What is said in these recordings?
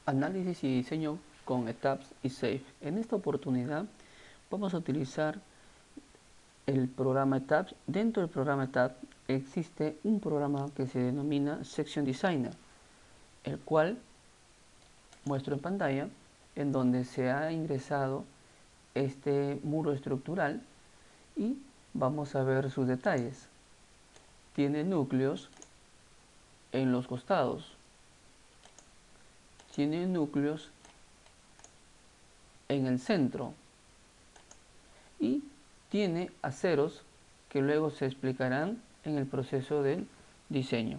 Análisis y diseño con ETABS y SAFE. En esta oportunidad vamos a utilizar el programa ETABS. Dentro del programa ETABS existe un programa que se denomina Section Designer, el cual muestro en pantalla, en donde se ha ingresado este muro estructural y vamos a ver sus detalles. Tiene núcleos en los costados, tiene núcleos en el centro y tiene aceros que luego se explicarán en el proceso del diseño.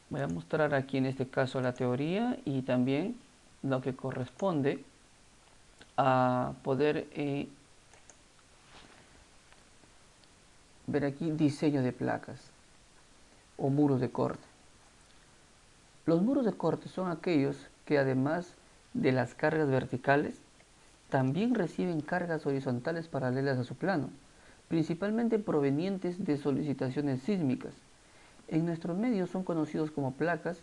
Voy a mostrar aquí en este caso la teoría y también lo que corresponde a poder ver aquí diseño de placas o muros de corte. Los muros de corte son aquellos que además de las cargas verticales también reciben cargas horizontales paralelas a su plano, principalmente provenientes de solicitaciones sísmicas. En nuestro medio son conocidos como placas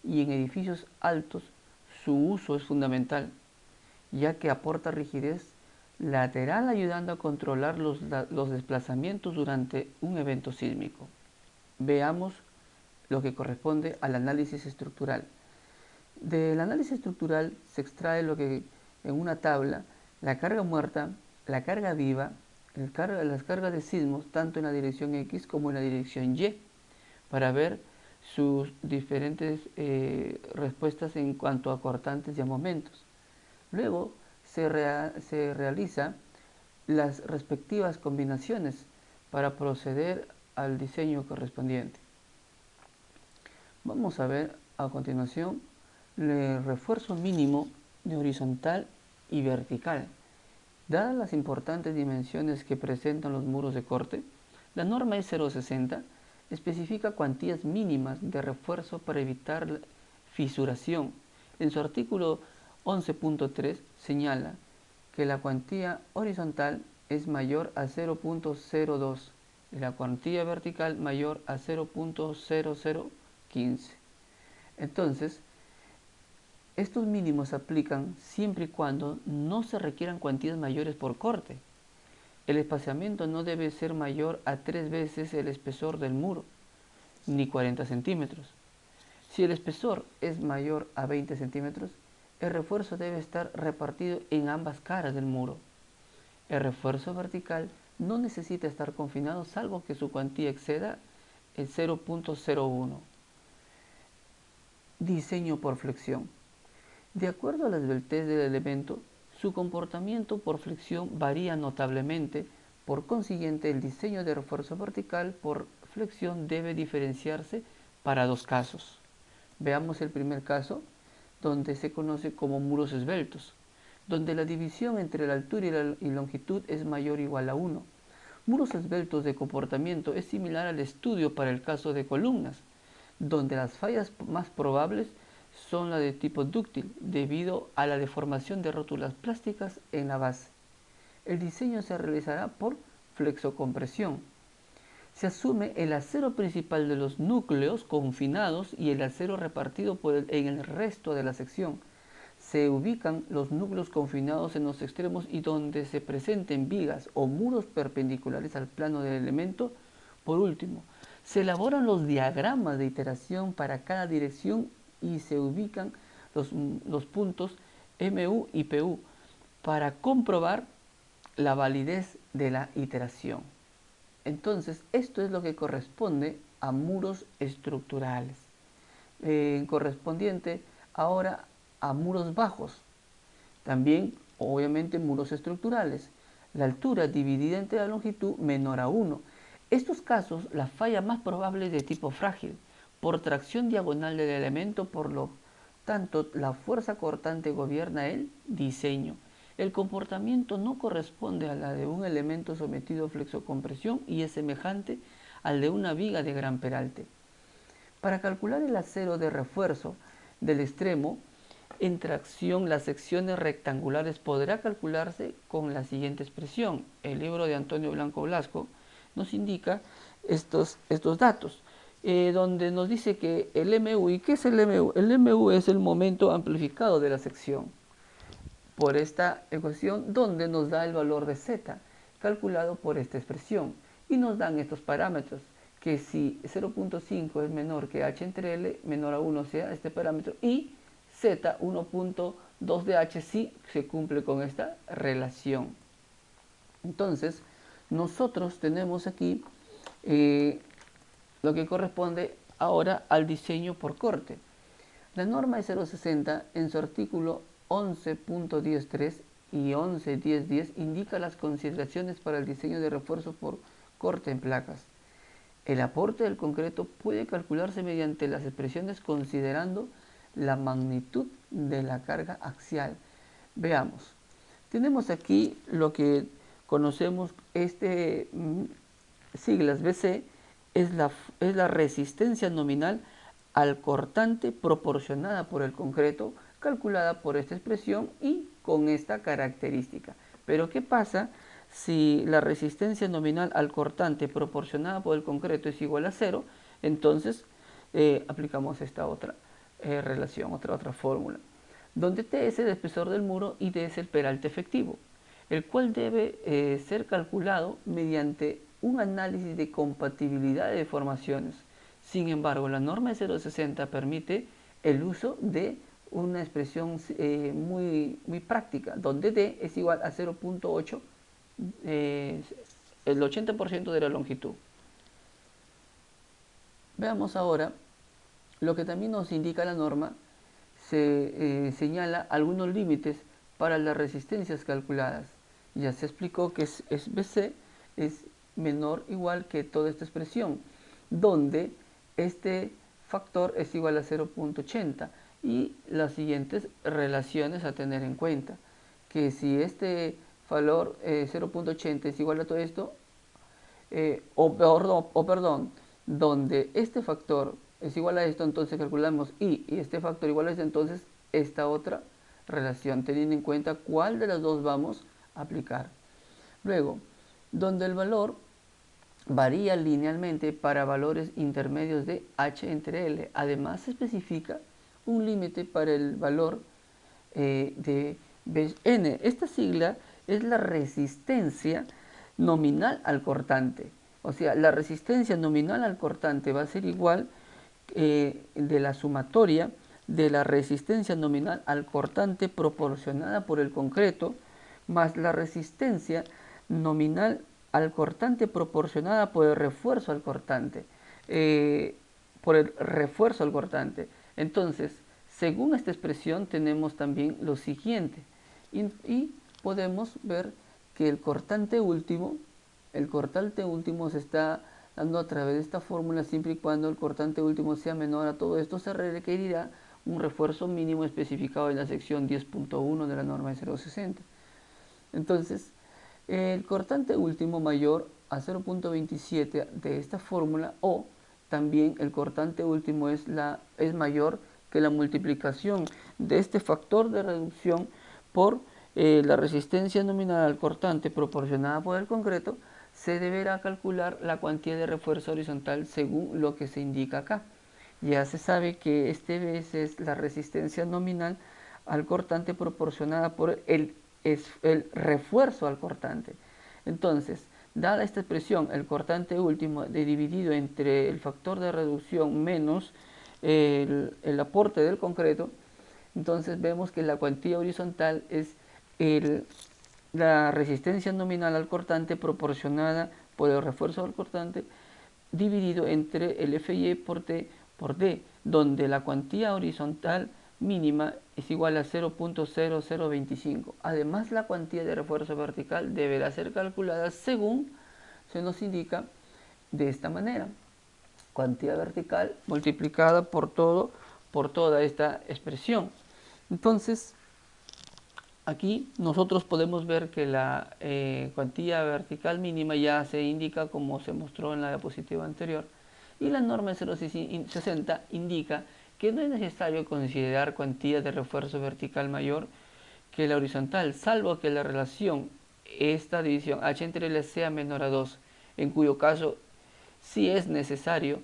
y en edificios altos su uso es fundamental, ya que aporta rigidez lateral ayudando a controlar los desplazamientos durante un evento sísmico. Veamos lo que corresponde al análisis estructural. Del análisis estructural se extrae lo que en una tabla la carga muerta, la carga viva, las cargas de sismos tanto en la dirección X como en la dirección Y para ver sus diferentes respuestas en cuanto a cortantes y a momentos. Luego se realiza las respectivas combinaciones para proceder al diseño correspondiente. Vamos a ver a continuación el refuerzo mínimo de horizontal y vertical. Dadas las importantes dimensiones que presentan los muros de corte, la norma E060 especifica cuantías mínimas de refuerzo para evitar fisuración. En su artículo 11.3 señala que la cuantía horizontal es mayor a 0.02 y la cuantía vertical mayor a 0.0015. Entonces, estos mínimos se aplican siempre y cuando no se requieran cuantías mayores por corte. El espaciamiento no debe ser mayor a 3 veces el espesor del muro, ni 40 centímetros. Si el espesor es mayor a 20 centímetros, el refuerzo debe estar repartido en ambas caras del muro. El refuerzo vertical no necesita estar confinado salvo que su cuantía exceda el 0.01. Diseño por flexión. De acuerdo a la esbeltez del elemento, su comportamiento por flexión varía notablemente. Por consiguiente, el diseño de refuerzo vertical por flexión debe diferenciarse para dos casos. Veamos el primer caso, donde se conoce como muros esbeltos, donde la división entre la altura y longitud es mayor o igual a 1. Muros esbeltos de comportamiento es similar al estudio para el caso de columnas, donde las fallas más probables son las de tipo dúctil, debido a la deformación de rótulas plásticas en la base. El diseño se realizará por flexocompresión. Se asume el acero principal de los núcleos confinados y el acero repartido en el resto de la sección. Se ubican los núcleos confinados en los extremos y donde se presenten vigas o muros perpendiculares al plano del elemento. Por último, se elaboran los diagramas de iteración para cada dirección y se ubican los puntos MU y PU para comprobar la validez de la iteración. Entonces, esto es lo que corresponde a muros estructurales. Correspondiente ahora a muros bajos. También, obviamente, muros estructurales. La altura dividida entre la longitud menor a 1. Estos casos, la falla más probable es de tipo frágil, por tracción diagonal del elemento, por lo tanto, la fuerza cortante gobierna el diseño. El comportamiento no corresponde a la de un elemento sometido a flexocompresión y es semejante al de una viga de gran peralte. Para calcular el acero de refuerzo del extremo en tracción, las secciones rectangulares podrá calcularse con la siguiente expresión. El libro de Antonio Blanco Blasco nos indica estos datos. donde nos dice que el MU, ¿y qué es el MU? El MU es el momento amplificado de la sección por esta ecuación, donde nos da el valor de z calculado por esta expresión, y nos dan estos parámetros, que si 0.5 es menor que h entre l, menor a 1 sea este parámetro, y z 1.2 de h si se cumple con esta relación. Entonces, nosotros tenemos aquí lo que corresponde ahora al diseño por corte. La norma de 060 en su artículo 11.103 y 11.10.10 indica las consideraciones para el diseño de refuerzo por corte en placas. El aporte del concreto puede calcularse mediante las expresiones considerando la magnitud de la carga axial. Veamos. Tenemos aquí lo que conocemos, siglas BC, es la resistencia nominal al cortante proporcionada por el concreto, calculada por esta expresión y con esta característica. Pero ¿qué pasa si la resistencia nominal al cortante proporcionada por el concreto es igual a 0? Entonces aplicamos esta otra relación, otra fórmula, donde T es el espesor del muro y D es el peralte efectivo, el cual debe ser calculado mediante un análisis de compatibilidad de deformaciones. Sin embargo, la norma de 060 permite el uso de una expresión muy práctica, donde D es igual a 0.8, el 80% de la longitud. Veamos ahora lo que también nos indica la norma. Se señala algunos límites para las resistencias calculadas. Ya se explicó que es BC es menor o igual que toda esta expresión, donde este factor es igual a 0.80 y las siguientes relaciones a tener en cuenta, que si este valor 0.80 es igual a todo esto, perdón, donde este factor es igual a esto, entonces calculamos y este factor igual a esto, entonces esta otra relación, teniendo en cuenta cuál de las dos vamos a aplicar. Luego, donde el valor varía linealmente para valores intermedios de h entre l. Además, se especifica un límite para el valor de Bn. Esta sigla es la resistencia nominal al cortante. O sea, la resistencia nominal al cortante va a ser igual de la sumatoria de la resistencia nominal al cortante proporcionada por el concreto más la resistencia nominal al cortante proporcionada por el refuerzo al cortante. Entonces, según esta expresión tenemos también lo siguiente y podemos ver que el cortante último se está dando a través de esta fórmula siempre y cuando el cortante último sea menor a todo esto. Se requerirá un refuerzo mínimo especificado en la sección 10.1 de la norma de 060. Entonces, el cortante último mayor a 0.27 de esta fórmula, o también el cortante último es mayor que la multiplicación de este factor de reducción por la resistencia nominal al cortante proporcionada por el concreto, se deberá calcular la cuantía de refuerzo horizontal según lo que se indica acá. Ya se sabe que este B es la resistencia nominal al cortante proporcionada por el refuerzo al cortante. Entonces, dada esta expresión, el cortante último dividido entre el factor de reducción menos el aporte del concreto, entonces vemos que la cuantía horizontal es la resistencia nominal al cortante proporcionada por el refuerzo al cortante dividido entre el FY por T por D, donde la cuantía horizontal mínima es igual a 0.0025. Además, la cuantía de refuerzo vertical deberá ser calculada según se nos indica de esta manera. Cuantía vertical multiplicada por toda esta expresión. Entonces, aquí nosotros podemos ver que la cuantía vertical mínima ya se indica como se mostró en la diapositiva anterior, y la norma 060 indica que no es necesario considerar cuantía de refuerzo vertical mayor que la horizontal, salvo que la relación, esta división h entre l sea menor a 2, en cuyo caso sí es necesario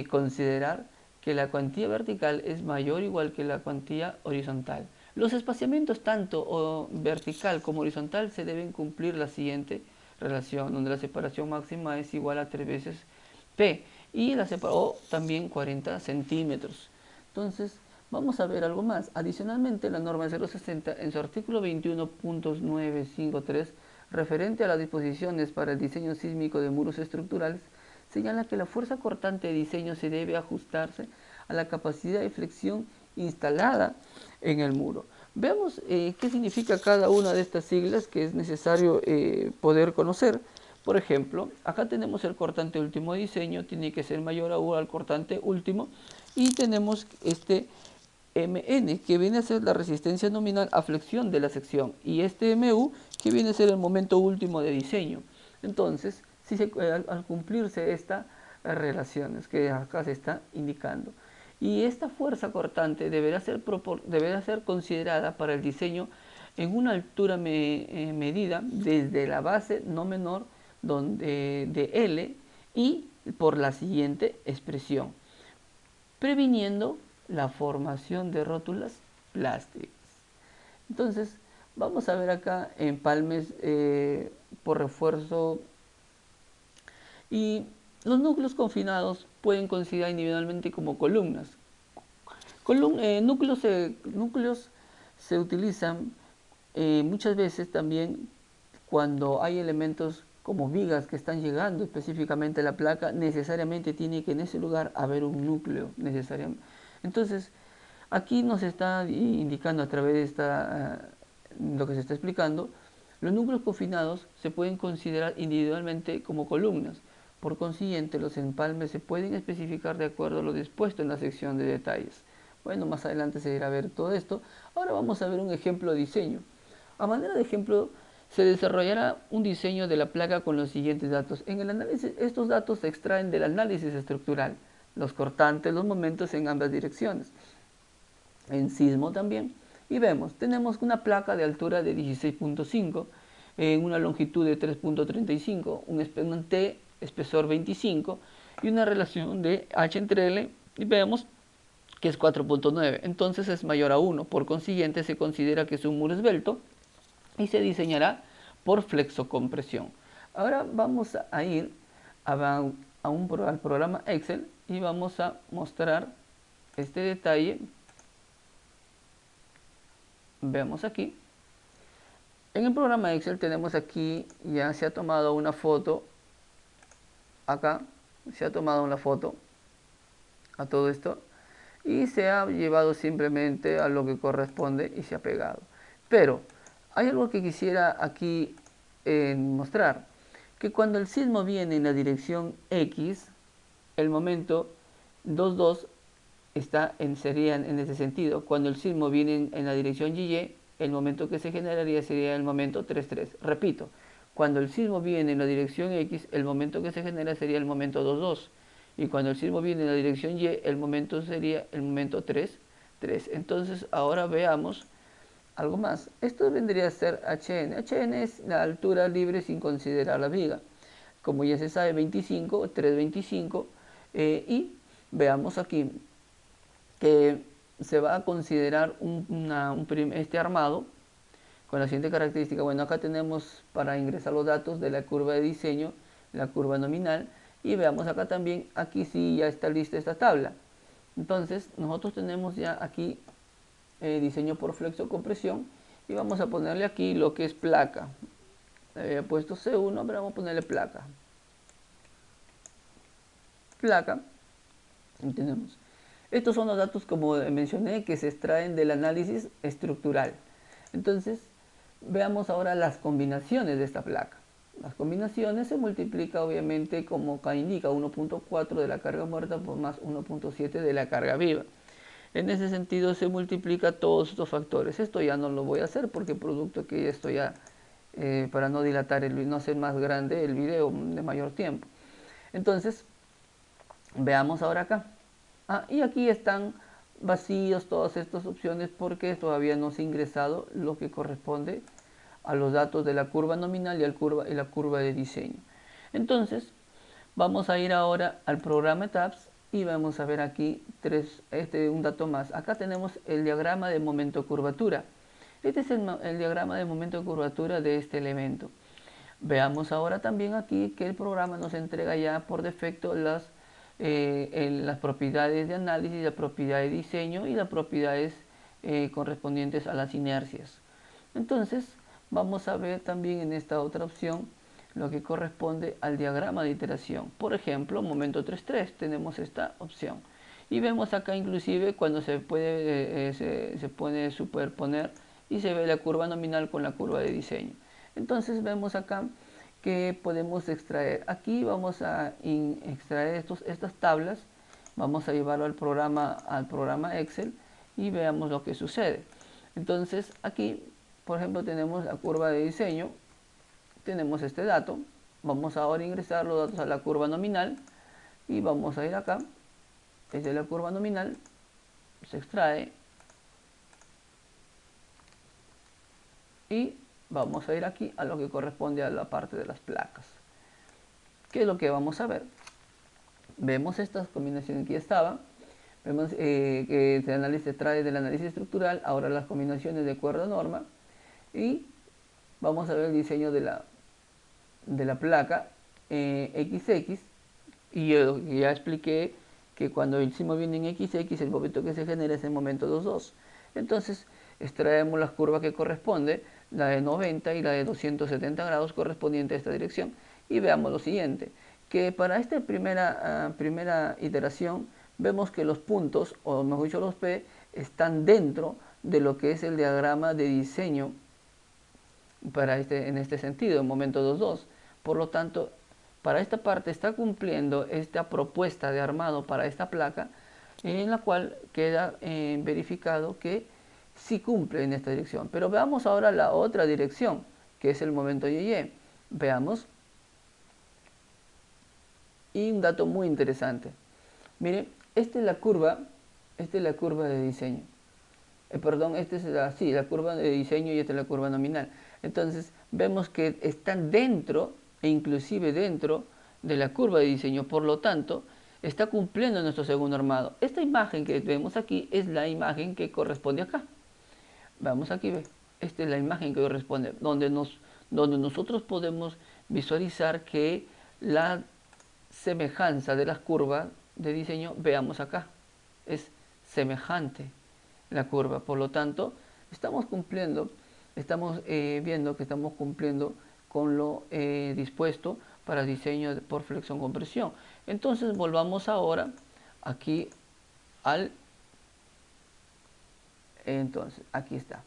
considerar que la cuantía vertical es mayor o igual que la cuantía horizontal. Los espaciamientos tanto vertical como horizontal se deben cumplir la siguiente relación, donde la separación máxima es igual a 3 veces P y la o también 40 centímetros. Entonces, vamos a ver algo más. Adicionalmente, la norma 060 en su artículo 21.953, referente a las disposiciones para el diseño sísmico de muros estructurales, señala que la fuerza cortante de diseño se debe ajustarse a la capacidad de flexión instalada en el muro. Veamos qué significa cada una de estas siglas que es necesario poder conocer. Por ejemplo, acá tenemos el cortante último de diseño, tiene que ser mayor a al cortante último, y tenemos este MN, que viene a ser la resistencia nominal a flexión de la sección, y este MU, que viene a ser el momento último de diseño. Entonces, si al cumplirse estas relaciones que acá se está indicando, y esta fuerza cortante deberá ser considerada para el diseño en una altura medida desde la base no menor de L y por la siguiente expresión, previniendo la formación de rótulas plásticas. Entonces, vamos a ver acá empalmes por refuerzo, y los núcleos confinados pueden considerar individualmente como columnas. Núcleos se utilizan muchas veces también cuando hay elementos como vigas que están llegando específicamente a la placa, necesariamente tiene que en ese lugar haber un núcleo necesariamente. Entonces, aquí nos está indicando a través de lo que se está explicando, los núcleos confinados se pueden considerar individualmente como columnas. Por consiguiente, los empalmes se pueden especificar de acuerdo a lo dispuesto en la sección de detalles. Bueno, más adelante se irá a ver todo esto. Ahora vamos a ver un ejemplo de diseño. A manera de ejemplo, se desarrollará un diseño de la placa con los siguientes datos. En el análisis, estos datos se extraen del análisis estructural, los cortantes, los momentos en ambas direcciones, en sismo también. Y vemos, tenemos una placa de altura de 16.5, una longitud de 3.35, un T espesor 25 y una relación de H entre L, y vemos que es 4.9, entonces es mayor a 1, por consiguiente se considera que es un muro esbelto y se diseñará por flexocompresión. Ahora vamos a ir al programa Excel y vamos a mostrar este detalle. Veamos aquí. En el programa Excel tenemos aquí, ya se ha tomado una foto, acá se ha tomado una foto a todo esto y se ha llevado simplemente a lo que corresponde y se ha pegado. Pero hay algo que quisiera aquí mostrar, que cuando el sismo viene en la dirección X, el momento 22 sería en ese sentido. Cuando el sismo viene en la dirección Y, el momento que se generaría sería el momento 33. Repito, cuando el sismo viene en la dirección X, el momento que se genera sería el momento 22. Y cuando el sismo viene en la dirección Y, el momento sería el momento 3. Entonces, ahora veamos algo más. Esto vendría a ser HN. HN es la altura libre sin considerar la viga. Como ya se sabe, 25, 325. Y veamos aquí que se va a considerar este armado con la siguiente característica. Bueno, acá tenemos para ingresar los datos de la curva de diseño, la curva nominal, y veamos acá también, aquí sí ya está lista esta tabla. Entonces, nosotros tenemos ya aquí diseño por flexocompresión y vamos a ponerle aquí lo que es placa. Le había puesto C1, pero vamos a ponerle placa. Placa, y tenemos. Estos son los datos, como mencioné, que se extraen del análisis estructural. Entonces, veamos ahora las combinaciones de esta placa. Las combinaciones se multiplica obviamente como acá indica 1.4 de la carga muerta por más 1.7 de la carga viva. En ese sentido se multiplica todos estos factores. Esto ya no lo voy a hacer porque producto que esto ya, para no dilatar, no hacer más grande el video de mayor tiempo. Entonces, veamos ahora acá. Y aquí están vacíos todas estas opciones porque todavía no se ha ingresado lo que corresponde a los datos de la curva nominal y la curva de diseño. Entonces, vamos a ir ahora al programa Tabs y vamos a ver aquí un dato más. Acá tenemos el diagrama de momento curvatura. Este es el diagrama de momento de curvatura de este elemento. Veamos ahora también aquí que el programa nos entrega ya por defecto las propiedades de análisis, la propiedad de diseño y las propiedades correspondientes a las inercias. Entonces vamos a ver también en esta otra opción lo que corresponde al diagrama de iteración. Por ejemplo, momento 3.3 tenemos esta opción. Y vemos acá inclusive cuando se puede superponer y se ve la curva nominal con la curva de diseño. Entonces vemos acá que podemos extraer. Aquí vamos a extraer estas tablas. Vamos a llevarlo al programa Excel y veamos lo que sucede. Entonces aquí, por ejemplo, tenemos la curva de diseño. Tenemos este dato. Vamos ahora a ingresar los datos a la curva nominal. Y vamos a ir acá. Esta es la curva nominal. Se extrae. Y vamos a ir aquí a lo que corresponde a la parte de las placas. ¿Qué es lo que vamos a ver? Vemos estas combinaciones que ya estaban. Vemos que el análisis trae del análisis estructural ahora las combinaciones de acuerdo a norma. Y vamos a ver el diseño de la placa XX. Y yo ya expliqué que cuando el sismo viene en XX, el momento que se genera es el momento 2.2. Entonces extraemos las curvas que corresponde, la de 90 y la de 270 grados correspondiente a esta dirección. Y veamos lo siguiente, que para esta primera iteración vemos que los puntos, o mejor dicho los P, están dentro de lo que es el diagrama de diseño en este sentido, en momento 2.2. Por lo tanto, para esta parte está cumpliendo esta propuesta de armado para esta placa, en la cual queda verificado que sí cumple en esta dirección. Pero veamos ahora la otra dirección, que es el momento YY. Veamos. Y un dato muy interesante. Miren, esta es la curva de diseño. Perdón, esta es la curva de diseño y esta es la curva nominal. Entonces, vemos que están dentro, e inclusive dentro de la curva de diseño. Por lo tanto, está cumpliendo nuestro segundo armado. Esta imagen que vemos aquí es la imagen que corresponde acá. Vamos aquí, ve. Esta es la imagen que corresponde, donde nosotros podemos visualizar que la semejanza de las curvas de diseño, veamos acá, es semejante la curva. Por lo tanto, estamos viendo que estamos cumpliendo con lo dispuesto para diseño por flexión compresión. Entonces volvamos ahora aquí entonces aquí está.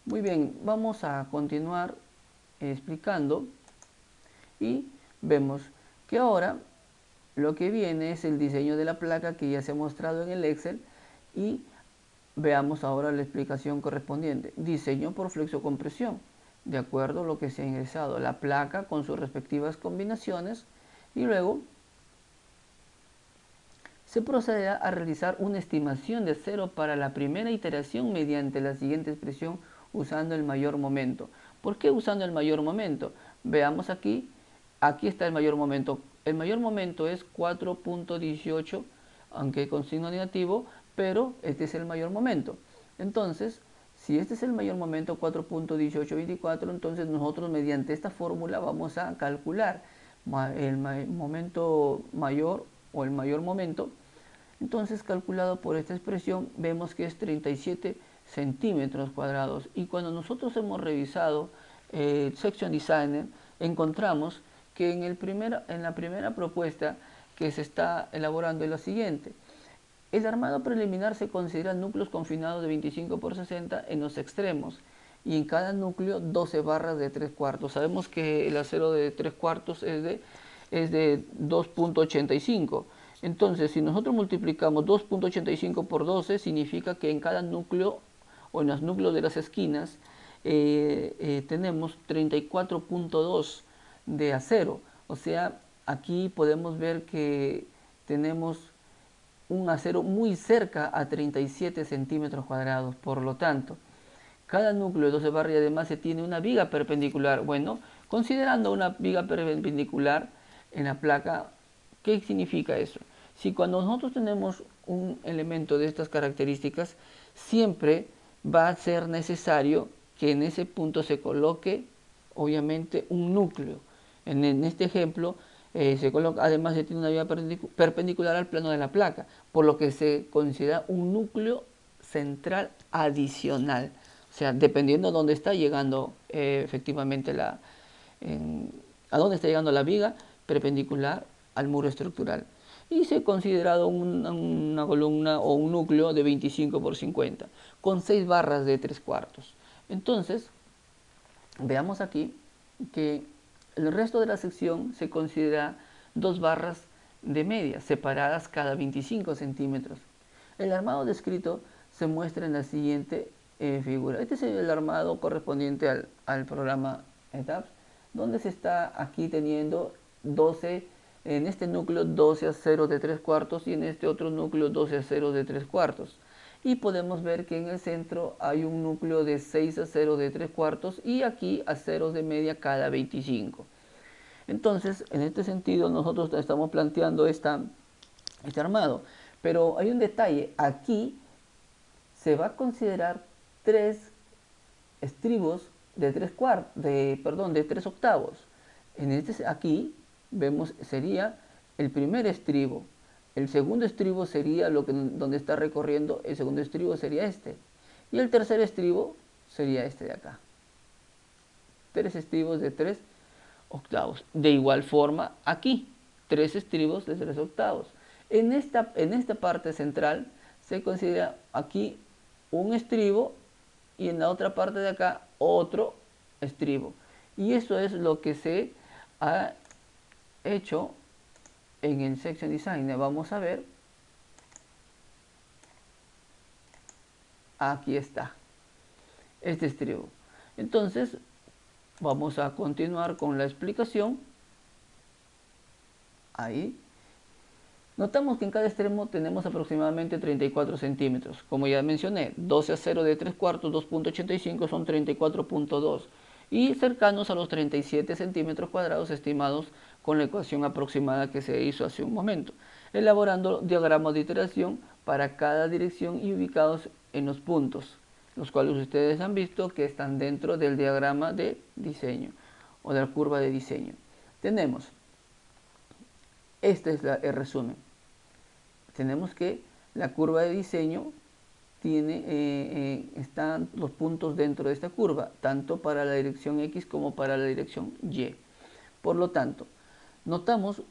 Muy bien, vamos a continuar explicando y vemos que ahora lo que viene es el diseño de la placa que ya se ha mostrado en el Excel y veamos ahora la explicación correspondiente. Diseño por flexocompresión, de acuerdo a lo que se ha ingresado, la placa con sus respectivas combinaciones y luego se procederá a realizar una estimación de cero para la primera iteración mediante la siguiente expresión usando el mayor momento. ¿Por qué usando el mayor momento? Veamos aquí está el mayor momento. El mayor momento es 4.18, aunque con signo negativo, pero este es el mayor momento. Entonces, si este es el mayor momento, 4.1824, entonces nosotros mediante esta fórmula vamos a calcular el momento mayor o el mayor momento. Entonces, calculado por esta expresión, vemos que es 37 centímetros cuadrados. Y cuando nosotros hemos revisado Section Designer, encontramos que en la primera propuesta que se está elaborando es la siguiente. El armado preliminar se considera núcleos confinados de 25 por 60 en los extremos y en cada núcleo 12 barras de 3/4. Sabemos que el acero de 3/4 es de 2.85. Entonces, si nosotros multiplicamos 2.85 por 12, significa que en cada núcleo o en los núcleos de las esquinas tenemos 34.2 de acero. O sea, aquí podemos ver que tenemos un acero muy cerca a 37 centímetros cuadrados. Por lo tanto, cada núcleo de 12 barras y además se tiene una viga perpendicular. Bueno, considerando una viga perpendicular en la placa, ¿qué significa eso? Si cuando nosotros tenemos un elemento de estas características, siempre va a ser necesario que en ese punto se coloque, obviamente, un núcleo. En este ejemplo, se coloca, además se tiene una vía perpendicular al plano de la placa, por lo que se considera un núcleo central adicional. O sea, dependiendo de dónde está llegando efectivamente a dónde está llegando la viga perpendicular al muro estructural. Y se ha considerado una columna o un núcleo de 25 por 50, con 6 barras de 3/4. Entonces, veamos aquí que el resto de la sección se considera 2 barras de media, separadas cada 25 centímetros. El armado descrito se muestra en la siguiente figura. Este es el armado correspondiente al programa ETAPS, donde se está aquí teniendo 12, en este núcleo 12 a 0 de 3/4 y en este otro núcleo 12 a 0 de 3/4. Y podemos ver que en el centro hay un núcleo de 6 a 0 de 3/4 y aquí a ceros de media cada 25. Entonces, en este sentido, nosotros estamos planteando este armado. Pero hay un detalle, aquí se va a considerar 3 estribos de 3 octavos. Aquí vemos sería el primer estribo. El segundo estribo sería donde está recorriendo, el segundo estribo sería este. Y el tercer estribo sería este de acá. 3 estribos de 3 octavos. De igual forma, aquí, 3 estribos de 3 octavos. En esta parte central se considera aquí un estribo y en la otra parte de acá otro estribo. Y eso es lo que se ha hecho en el Section Designer. Vamos a ver. Aquí está este estribo. Entonces, vamos a continuar con la explicación. Ahí. Notamos que en cada extremo tenemos aproximadamente 34 centímetros. Como ya mencioné, 12 a 0 de 3/4, 2.85 son 34.2. Y cercanos a los 37 centímetros cuadrados estimados con la ecuación aproximada que se hizo hace un momento. Elaborando diagramas de iteración para cada dirección y ubicados en los puntos, los cuales ustedes han visto que están dentro del diagrama de diseño o de la curva de diseño. Tenemos, este es el resumen. Tenemos que la curva de diseño están los puntos dentro de esta curva, tanto para la dirección X como para la dirección Y. Por lo tanto, notamos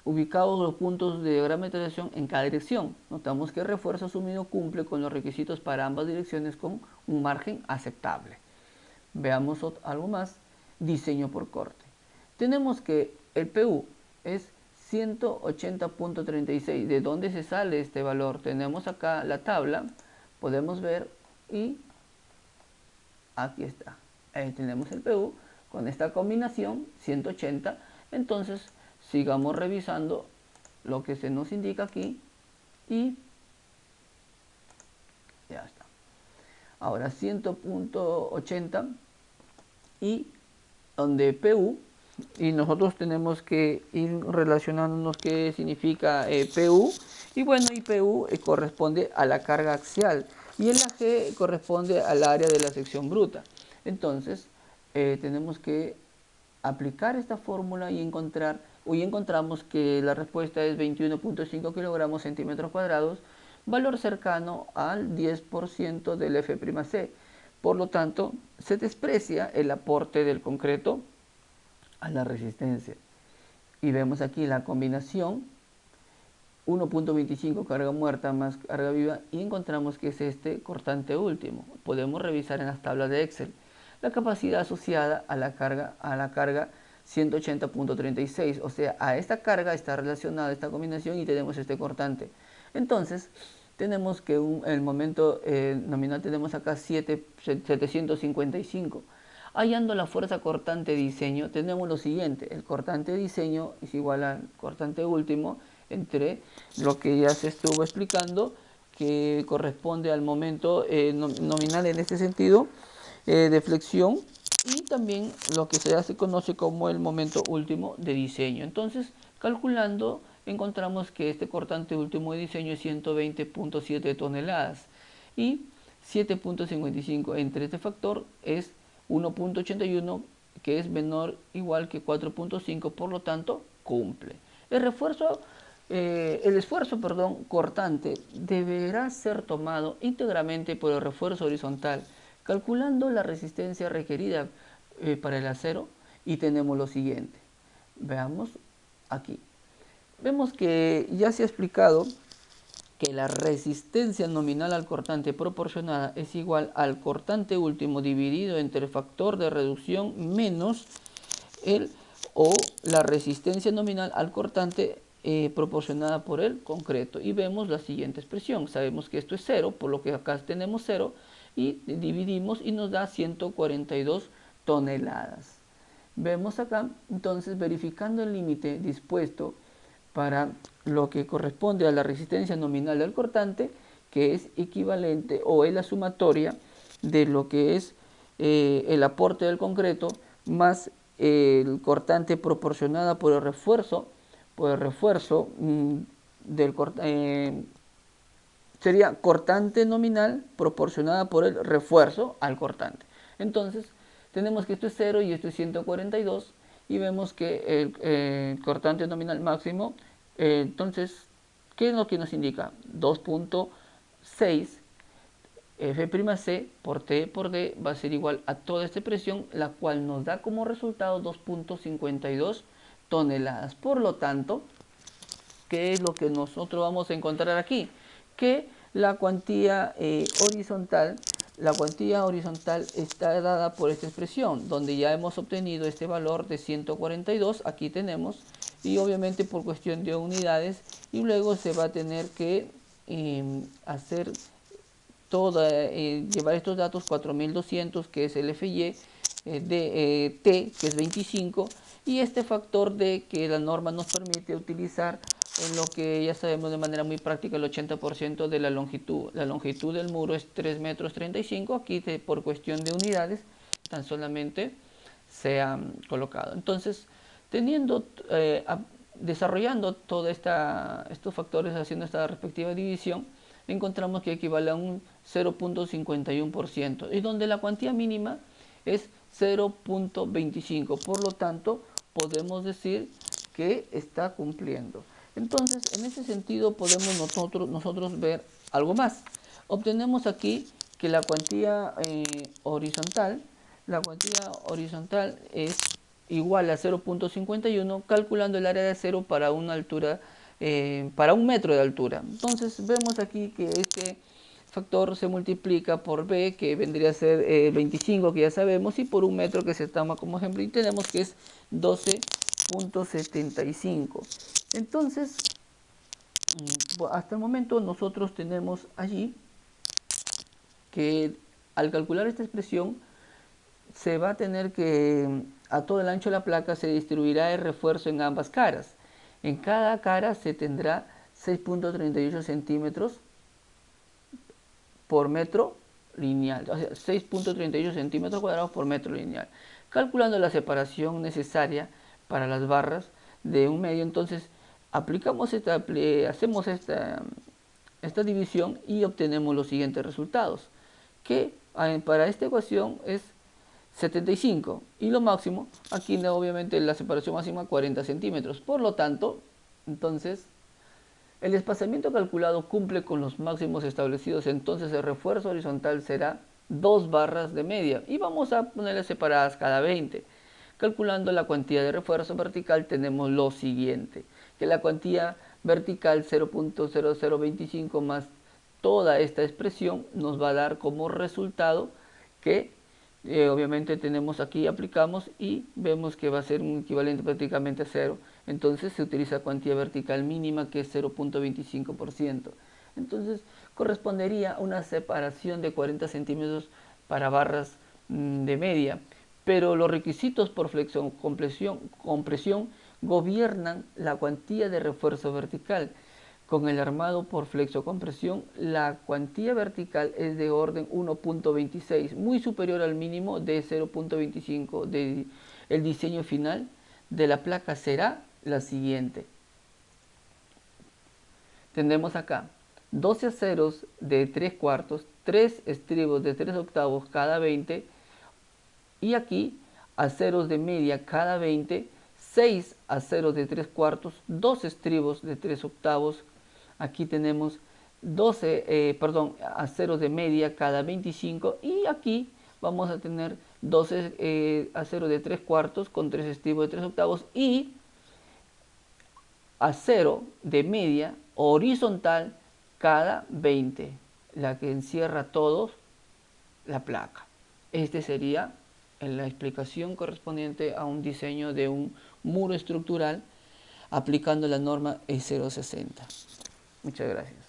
ubicados los puntos de diagrama de iteración en cada dirección. Notamos que el refuerzo asumido cumple con los requisitos para ambas direcciones con un margen aceptable. Veamos algo más, diseño por corte. Tenemos que el PU es 180.36. ¿De dónde se sale este valor? Tenemos acá la tabla, podemos ver y aquí está. Ahí tenemos el PU con esta combinación 180. Entonces sigamos revisando lo que se nos indica aquí y ya está. Ahora 100.80 y donde PU, y nosotros tenemos que ir relacionándonos qué significa PU, y bueno, y PU corresponde a la carga axial y el AG corresponde al área de la sección bruta. Entonces tenemos que aplicar esta fórmula y encontramos que la respuesta es 21.5 kilogramos centímetros cuadrados, valor cercano al 10% del F'C. Por lo tanto, se desprecia el aporte del concreto a la resistencia. Y vemos aquí la combinación 1.25 carga muerta más carga viva y encontramos que es este cortante último. Podemos revisar en las tablas de Excel la capacidad asociada a la carga 180.36, o sea, a esta carga está relacionada esta combinación y tenemos este cortante. Entonces, tenemos que el momento nominal tenemos acá 755. Hallando la fuerza cortante diseño, tenemos lo siguiente: el cortante diseño es igual al cortante último entre lo que ya se estuvo explicando, que corresponde al momento nominal en este sentido de flexión, y también lo que se conoce como el momento último de diseño. Entonces, calculando encontramos que este cortante último de diseño es 120.7 toneladas y 7.55 entre este factor es 1.81, que es menor igual que 4.5, por lo tanto cumple. El esfuerzo cortante deberá ser tomado íntegramente por el refuerzo horizontal, calculando la resistencia requerida para el acero, y tenemos lo siguiente. Veamos aquí. Vemos que ya se ha explicado que la resistencia nominal al cortante proporcionada es igual al cortante último dividido entre el factor de reducción menos la resistencia nominal al cortante proporcionada por el concreto. Y vemos la siguiente expresión. Sabemos que esto es 0, por lo que acá tenemos 0, y dividimos y nos da 142 toneladas. Vemos acá, entonces, verificando el límite dispuesto para lo que corresponde a la resistencia nominal del cortante, que es equivalente o es la sumatoria de lo que es el aporte del concreto más el cortante proporcionada por el refuerzo sería cortante nominal proporcionada por el refuerzo al cortante. Entonces tenemos que esto es 0 y esto es 142, y vemos que el cortante nominal máximo, entonces, ¿qué es lo que nos indica? 2.6 F'C por T por D va a ser igual a toda esta presión, la cual nos da como resultado 2.52 toneladas. Por lo tanto, ¿qué es lo que nosotros vamos a encontrar aquí? Que la cuantía horizontal está dada por esta expresión, donde ya hemos obtenido este valor de 142, aquí tenemos, y obviamente por cuestión de unidades, y luego se va a tener que llevar estos datos 4200, que es el FY, de T, que es 25, y este factor D, que la norma nos permite utilizar en lo que ya sabemos de manera muy práctica, el 80% de la longitud. La longitud del muro es 3,35 metros, aquí por cuestión de unidades tan solamente se ha colocado. Entonces, desarrollando todos estos factores, haciendo esta respectiva división, encontramos que equivale a un 0.51%, y donde la cuantía mínima es 0.25, por lo tanto podemos decir que está cumpliendo. Entonces, en ese sentido podemos nosotros ver algo más. Obtenemos aquí que la cuantía horizontal es igual a 0.51, calculando el área de acero para una altura, para 1 metro de altura. Entonces vemos aquí que este factor se multiplica por B, que vendría a ser 25, que ya sabemos, y por 1 metro, que se toma como ejemplo, y tenemos que es 12.75. Entonces, hasta el momento nosotros tenemos allí que al calcular esta expresión se va a tener que, a todo el ancho de la placa se distribuirá el refuerzo en ambas caras. En cada cara se tendrá 6.38 centímetros por metro lineal, o sea, 6.38 centímetros cuadrados por metro lineal. Calculando la separación necesaria para las barras de un medio, entonces hacemos esta división y obtenemos los siguientes resultados, que para esta ecuación es 75, y lo máximo, aquí obviamente la separación máxima 40 centímetros. Por lo tanto, entonces, el desplazamiento calculado cumple con los máximos establecidos, entonces el refuerzo horizontal será 2 barras de media, y vamos a ponerlas separadas cada 20. Calculando la cuantía de refuerzo vertical tenemos lo siguiente, que la cuantía vertical 0.0025 más toda esta expresión nos va a dar como resultado que obviamente tenemos aquí, aplicamos y vemos que va a ser un equivalente prácticamente a 0. Entonces se utiliza cuantía vertical mínima, que es 0.25%. Entonces correspondería a una separación de 40 centímetros para barras de media. Pero los requisitos por flexión, compresión gobiernan la cuantía de refuerzo vertical. Con el armado por flexocompresión, la cuantía vertical es de orden 1.26, muy superior al mínimo de 0.25. El diseño final de la placa será la siguiente. Tendremos acá 12 aceros de 3 cuartos, 3 estribos de 3 octavos cada 20 y aquí aceros de media cada 20, 6 aceros de 3 cuartos, 2 estribos de 3 octavos. Aquí tenemos 12, aceros de media cada 25 y aquí vamos a tener 12 aceros de 3 cuartos con 3 estribos de 3 octavos y acero de media horizontal cada 20, la que encierra todos la placa. Este sería la explicación correspondiente a un diseño de un muro estructural aplicando la norma E060. Muchas gracias.